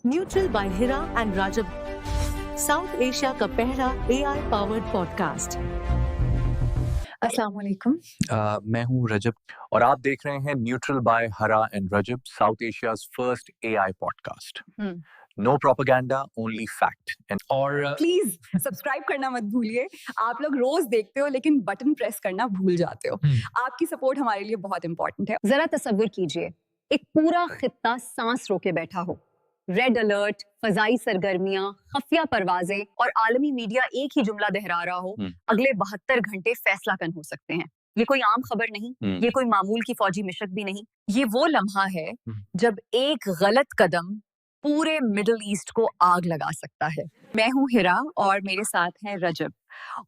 Neutral bye Hira and Rajab, south Asia का पहला AI powered podcast. अस्सलाम वालेकुम। मैं हूँ रजब और आप देख रहे हैं न्यूट्रल बाय हरा and Rajab, South Asia's first AI podcast. No propaganda, only fact. और प्लीज सब्सक्राइब करना मत भूलिए। आप लोग रोज देखते हो लेकिन बटन प्रेस करना भूल जाते हो। आपकी सपोर्ट हमारे लिए बहुत इंपॉर्टेंट है। जरा तसव्वुर कीजिए, एक पूरा खित्ता सांस रोके बैठा हो। रेड अलर्ट, फजाई सरगर्मियां, खफिया परवाजें और आलमी मीडिया एक ही जुमला दोहरा रहा हो, अगले 72 घंटे फैसला कन हो सकते हैं। ये कोई आम खबर नहीं, ये कोई मामूल की फौजी मिशक भी नहीं। ये वो लम्हा है जब एक गलत कदम पूरे मिडिल ईस्ट को आग लगा सकता है। मैं हूँ हिरा और मेरे साथ हैं रजब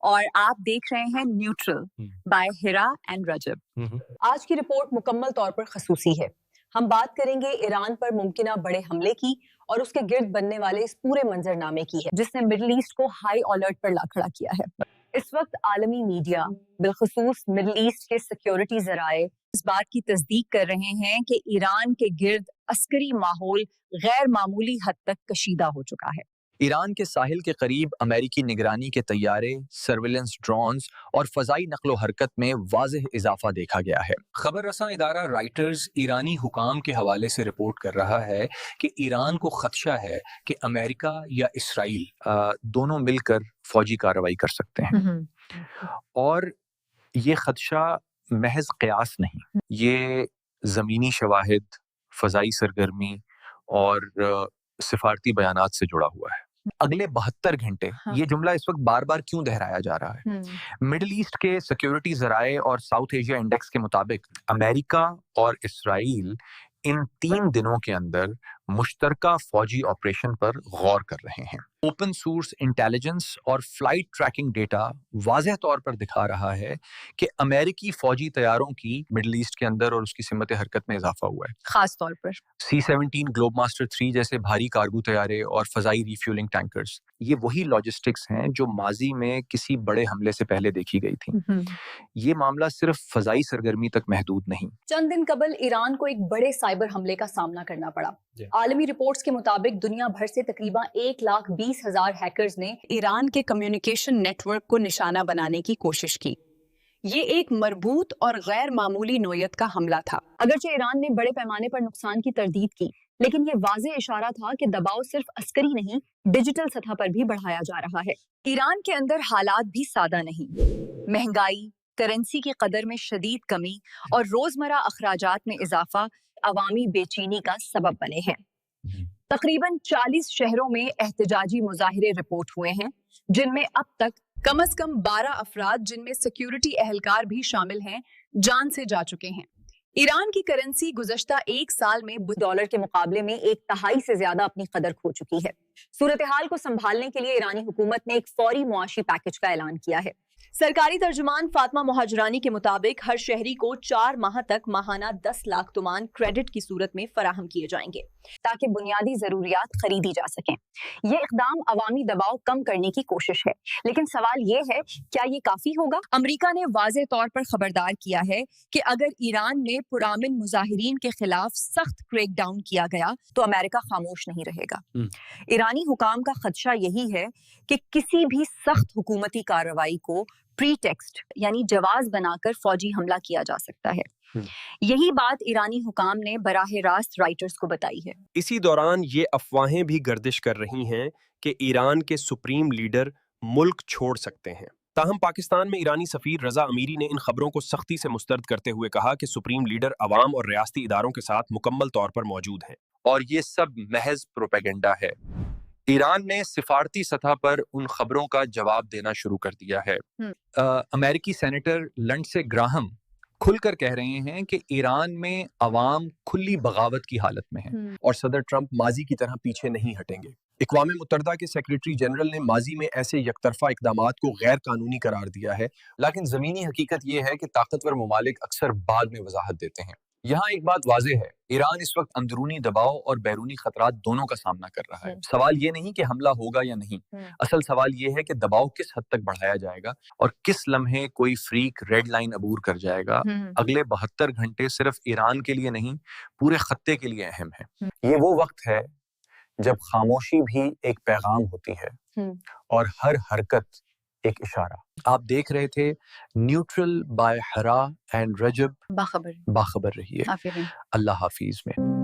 और आप देख रहे हैं न्यूट्रल बाय हिरा एंड रजब। आज की रिपोर्ट मुकम्मल तौर पर खसूसी है। हम बात करेंगे ईरान पर मुमकिना बड़े हमले की और उसके गिर्द बनने वाले इस पूरे मंजरनामे की है जिसने मिडिल ईस्ट को हाई अलर्ट पर ला खड़ा किया है। इस वक्त आलमी मीडिया, बिलखुसूस मिडिल ईस्ट के सिक्योरिटी जराए इस बात की तस्दीक कर रहे हैं कि ईरान के गिर्द अस्करी माहौल गैर मामूली हद तक कशीदा हो चुका है। ईरान के साहिल के करीब अमेरिकी निगरानी के तैयारे, सर्विलेंस ड्रोन्स और फजाई नकलो हरकत में वाज़ेह इजाफा देखा गया है। खबर रसां इदारा राइटर्स ईरानी हुकाम के हवाले से रिपोर्ट कर रहा है कि ईरान को खदशा है कि अमेरिका या इसराइल दोनों मिलकर फौजी कार्रवाई कर सकते हैं। और ये खदशा महज क़यास नहीं, ये ज़मीनी शवाहिद, फजाई सरगर्मी और सिफारती बयानात से जुड़ा हुआ है। अगले 72 घंटे, ये जुमला इस वक्त बार बार क्यों दोहराया जा रहा है? मिडिल ईस्ट के सिक्योरिटी जराए और साउथ एशिया इंडेक्स के मुताबिक अमेरिका और इसराइल इन 3 दिनों के अंदर मुश्तरका फौजी ऑपरेशन पर गौर कर रहे हैं। ओपन सोर्स इंटेलिजेंस और फ्लाइट ट्रैकिंग डेटा वाज़ेह तौर पर दिखा रहा है कि अमेरिकी फौजी तैयारों की मिडिल ईस्ट के अंदर और उसकी सिमत हरकत में इजाफा हुआ है। खास तौर पर C-17 ग्लोबमास्टर 3 जैसे भारी कार्गो तैयारे और फजाई रिफ्यूलिंग टैंकर्स, ये वही लॉजिस्टिक्स हैं जो माजी में किसी बड़े हमले से पहले देखी गई थी। ये मामला सिर्फ फजाई सरगर्मी तक महदूद नहीं। चंद दिन कबल ईरान को एक बड़े साइबर हमले का सामना करना पड़ा। आलमी रिपोर्ट्स के मुताबिक दुनिया भर से तकरीबन 1,20,000 हैकर्स ने ईरान के कम्युनिकेशन नेटवर्क को निशाना बनाने की कोशिश की। ये एक मरबूत और गैर मामूली नोयत का हमला था। अगरचे ईरान ने बड़े पैमाने पर नुकसान की तरदीद की, लेकिन ये वाज़ेह इशारा था कि दबाव सिर्फ अस्करी नहीं, डिजिटल सतह पर भी बढ़ाया जा रहा है। ईरान के अंदर हालात भी सादा नहीं। महंगाई, करेंसी की कदर में शदीद कमी और रोजमर्रा अखराजात में इजाफा अवामी बेचैनी का सबब बने हैं। तकरीबन 40 शहरों में एहतजाजी मुजाहिरे रिपोर्ट हुए हैं, जिनमें अब तक कम से कम 12 अफराद, जिनमें सिक्योरिटी एहलकार भी शामिल हैं, जान से जा चुके हैं। ईरान की करेंसी गुज़श्ता 1 साल में डॉलर के मुकाबले में 1/3 से ज्यादा अपनी कदर खो चुकी है। सूरत हाल को संभालने के लिए ईरानी हुकूमत ने एक फौरी मुआशी पैकेज का ऐलान किया है। सरकारी तर्जुमान फातिमा मुहाजिरानी के मुताबिक हर शहरी को 4 माह तक माहाना 10 लाख तुमान क्रेडिट की सूरत में फराहम किए जाएंगे ताकि बुनियादी जरूरियात खरीदी जा सकें। ये इकदाम अवामी दबाव कम करने की कोशिश है, लेकिन सवाल ये है, क्या ये काफी होगा? अमेरिका ने वाज़ेह तौर पर खबरदार किया है कि अगर ईरान में पुरामिन मुजाहिरीन के खिलाफ सख्त क्रैकडाउन किया गया तो अमेरिका खामोश नहीं रहेगा। ईरानी हुकाम का खदशा यही है कि किसी भी सख्त हुकूमती कार्रवाई को प्रीटेक्स्ट यानी जवाज बनाकर फौजी हमला किया जा सकता है। यही बात ईरानी हुकाम ने बराह रास्त राइटर्स को बताई है। इसी दौरान ये अफवाहें भी गर्दिश कर रही हैं कि ईरान के सुप्रीम लीडर मुल्क छोड़ सकते हैं। ताहम पाकिस्तान में ईरानी सफीर रजा अमीरी ने इन खबरों को सख्ती से मुस्तरद करते हुए कहा कि सुप्रीम लीडर अवाम और रियासती इदारों के साथ मुकम्मल तौर पर मौजूद हैं और ये सब महज प्रोपेगेंडा है। ईरान ने सिफारती सतह पर उन खबरों का जवाब देना शुरू कर दिया है। अमेरिकी सेनेटर लिंडसे ग्राहम खुलकर कह रहे हैं कि ईरान में अवाम खुली बगावत की हालत में है और सदर ट्रंप माजी की तरह पीछे नहीं हटेंगे। इक़वाम मुत्तहदा के सेक्रेटरी जनरल ने माजी में ऐसे यकतरफा इक़दामात को गैर कानूनी करार दिया है, लेकिन ज़मीनी हकीकत यह है कि ताकतवर ममालिक अक्सर बाद में वजाहत देते हैं। यहाँ एक बात वाज़ेह है, ईरान इस वक्त अंदरूनी दबाव और बैरूनी खतरात दोनों का सामना कर रहा है। सवाल ये नहीं कि हमला होगा या नहीं, असल सवाल ये है कि दबाव किस हद तक बढ़ाया जाएगा और किस लम्हे कोई फ्रीक रेड लाइन अबूर कर जाएगा। अगले 72 घंटे सिर्फ ईरान के लिए नहीं, पूरे खत्ते के लिए अहम है। ये वो वक्त है جب خاموشی بھی ایک پیغام ہوتی ہے اور ہر حرکت ایک اشارہ. آپ دیکھ رہے تھے نیوٹرل بائی حرا اینڈ رجب. باخبر باخبر رہیے. اللہ حافظ میں.